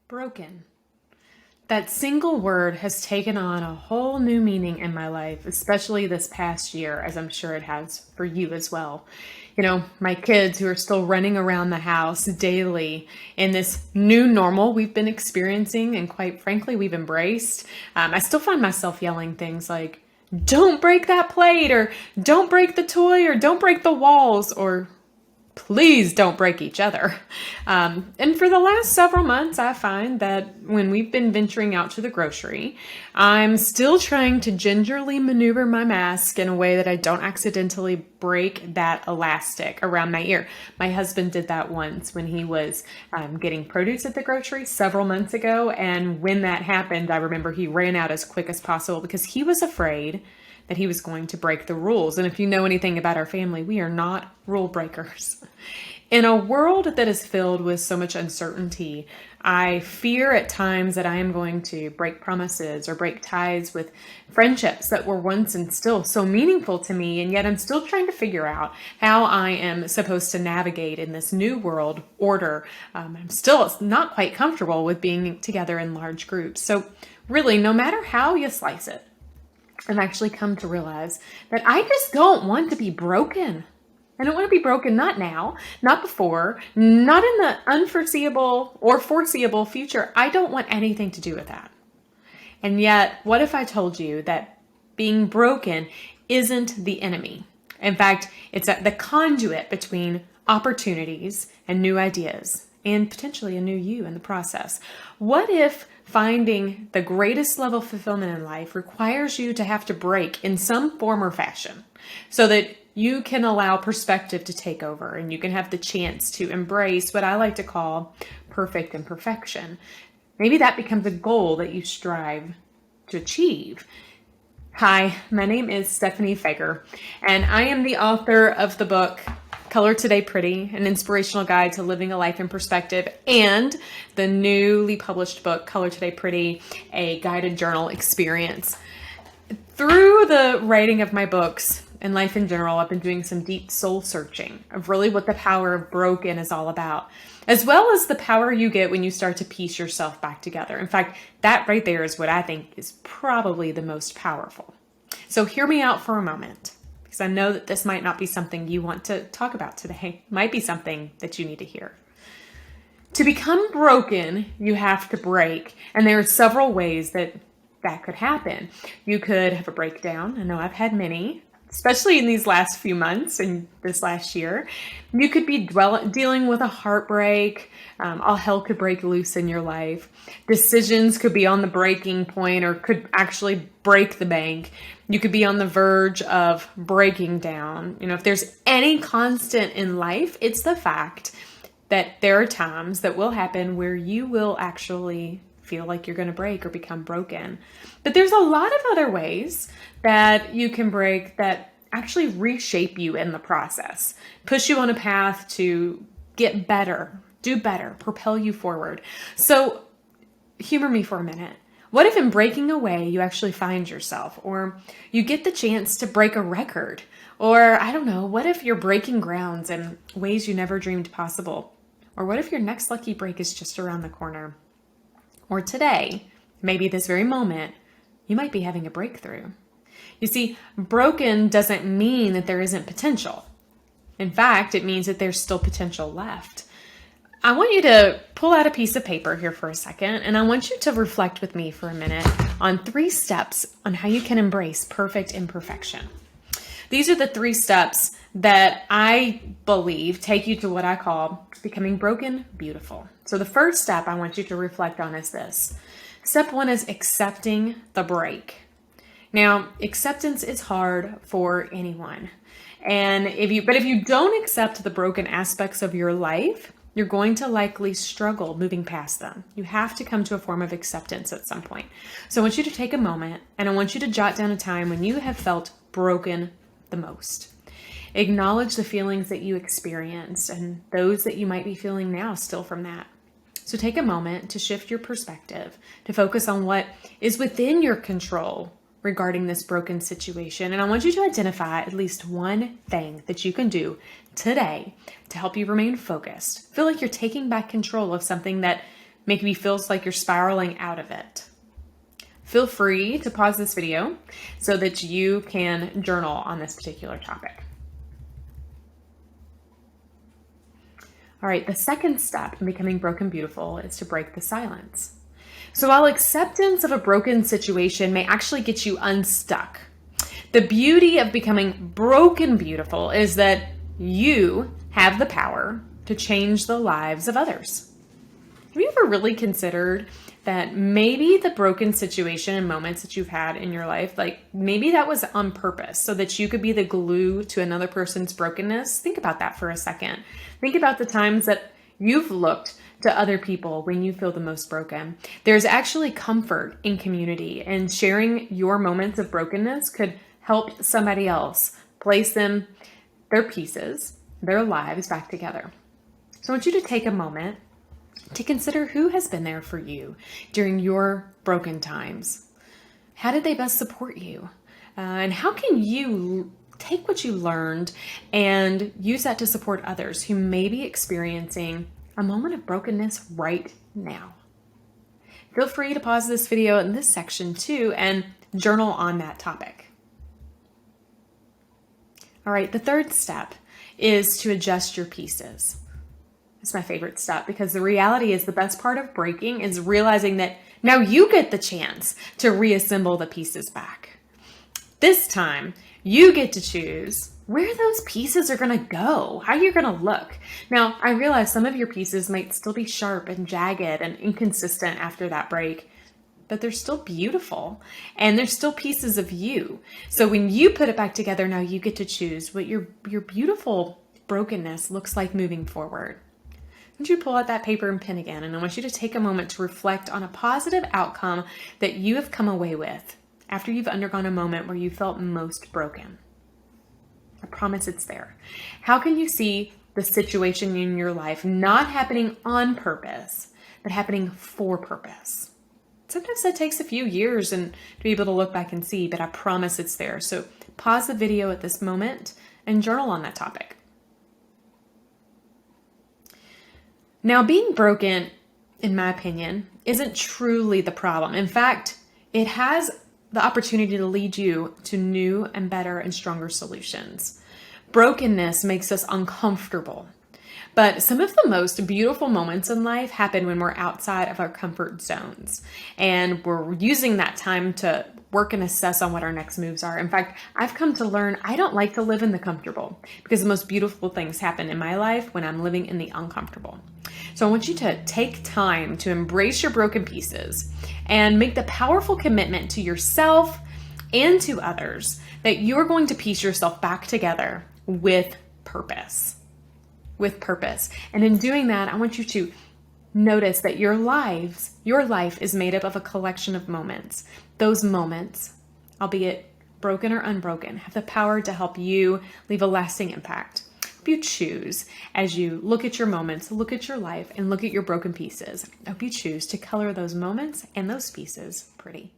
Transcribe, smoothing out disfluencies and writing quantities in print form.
Broken. That single word has taken on a whole new meaning in my life, especially this past year, as I'm sure it has for you as well. My kids who are still running around the house daily in this new normal we've been experiencing, and quite frankly, we've embraced. I still find myself yelling things like, don't break that plate, or don't break the toy, or don't break the walls, or please don't break each other. And for the last several months, I find that when we've been venturing out to the grocery, I'm still trying to gingerly maneuver my mask in a way that I don't accidentally break that elastic around my ear. My husband did that once when he was getting produce at the grocery several months ago. And when that happened, I remember he ran out as quick as possible because he was afraid that he was going to break the rules. And if you know anything about our family, we are not rule breakers. In a world that is filled with so much uncertainty, I fear at times that I am going to break promises or break ties with friendships that were once and still so meaningful to me, and yet I'm still trying to figure out how I am supposed to navigate in this new world order. I'm still not quite comfortable with being together in large groups. So really, no matter how you slice it, I've actually come to realize that I just don't want to be broken. I don't want to be broken, not now, not before, not in the unforeseeable or foreseeable future. I don't want anything to do with that. And yet, what if I told you that being broken isn't the enemy? In fact, it's the conduit between opportunities and new ideas, and potentially a new you in the process. What if finding the greatest level of fulfillment in life requires you to have to break in some form or fashion so that you can allow perspective to take over and you can have the chance to embrace what I like to call perfect imperfection? Maybe that becomes a goal that you strive to achieve. Hi, my name is Stephanie Feger, and I am the author of the book Color Today Pretty, an inspirational guide to living a life in perspective, and the newly published book, Color Today Pretty, a guided journal experience. Through the writing of my books and life in general, I've been doing some deep soul searching of really what the power of broken is all about, as well as the power you get when you start to piece yourself back together. In fact, that right there is what I think is probably the most powerful. So hear me out for a moment, because I know that this might not be something you want to talk about today. It might be something that you need to hear. To become broken, you have to break. And there are several ways that could happen. You could have a breakdown. I know I've had many, especially in these last few months and this last year. You could be dealing with a heartbreak. All hell could break loose in your life. Decisions could be on the breaking point or could actually break the bank. You could be on the verge of breaking down. If there's any constant in life, it's the fact that there are times that will happen where you will actually feel like you're going to break or become broken. But there's a lot of other ways that you can break that actually reshape you in the process, push you on a path to get better, do better, propel you forward. So humor me for a minute. What if in breaking away, you actually find yourself, or you get the chance to break a record? Or I don't know, what if you're breaking grounds in ways you never dreamed possible? Or what if your next lucky break is just around the corner? Or today, maybe this very moment, you might be having a breakthrough. You see, broken doesn't mean that there isn't potential. In fact, it means that there's still potential left. I want you to pull out a piece of paper here for a second, and I want you to reflect with me for a minute on 3 steps on how you can embrace perfect imperfection. These are the 3 steps that I believe take you to what I call becoming broken beautiful. So the first step I want you to reflect on is this. Step 1 is accepting the break. Now, acceptance is hard for anyone. And if you don't accept the broken aspects of your life, you're going to likely struggle moving past them. You have to come to a form of acceptance at some point. So I want you to take a moment and I want you to jot down a time when you have felt broken the most. Acknowledge the feelings that you experienced and those that you might be feeling now still from that. So take a moment to shift your perspective, to focus on what is within your control regarding this broken situation. And I want you to identify at least one thing that you can do today to help you remain focused. Feel like you're taking back control of something that maybe feels like you're spiraling out of it. Feel free to pause this video so that you can journal on this particular topic. All right, the second step in becoming broken beautiful is to break the silence. So while acceptance of a broken situation may actually get you unstuck, the beauty of becoming broken beautiful is that you have the power to change the lives of others. Have you ever really considered that maybe the broken situation and moments that you've had in your life, like maybe that was on purpose so that you could be the glue to another person's brokenness? Think about that for a second. Think about the times that you've looked to other people when you feel the most broken. There's actually comfort in community, and sharing your moments of brokenness could help somebody else place them, their pieces, their lives back together. So I want you to take a moment to consider who has been there for you during your broken times. How did they best support you? And how can you take what you learned and use that to support others who may be experiencing a moment of brokenness right now? Feel free to pause this video in this section too and journal on that topic. All right, the third step is to adjust your pieces. It's my favorite step because the reality is the best part of breaking is realizing that now you get the chance to reassemble the pieces back. This time, you get to choose where those pieces are going to go, how you're going to look. Now, I realize some of your pieces might still be sharp and jagged and inconsistent after that break, but they're still beautiful and they're still pieces of you. So when you put it back together, now you get to choose what your beautiful brokenness looks like moving forward. I want you to pull out that paper and pen again, and I want you to take a moment to reflect on a positive outcome that you have come away with after you've undergone a moment where you felt most broken. I promise it's there. How can you see the situation in your life not happening on purpose, but happening for purpose? Sometimes that takes a few years and to be able to look back and see, but I promise it's there. So pause the video at this moment and journal on that topic. Now, being broken, in my opinion, isn't truly the problem. In fact, it has the opportunity to lead you to new and better and stronger solutions. Brokenness makes us uncomfortable, but some of the most beautiful moments in life happen when we're outside of our comfort zones, and we're using that time to work and assess on what our next moves are. In fact, I've come to learn I don't like to live in the comfortable because the most beautiful things happen in my life when I'm living in the uncomfortable. So I want you to take time to embrace your broken pieces and make the powerful commitment to yourself and to others that you're going to piece yourself back together with purpose. With purpose. And in doing that, I want you to notice that your life is made up of a collection of moments. Those moments, albeit broken or unbroken, have the power to help you leave a lasting impact. Hope you choose, as you look at your moments, look at your life, and look at your broken pieces, I hope you choose to color those moments and those pieces pretty.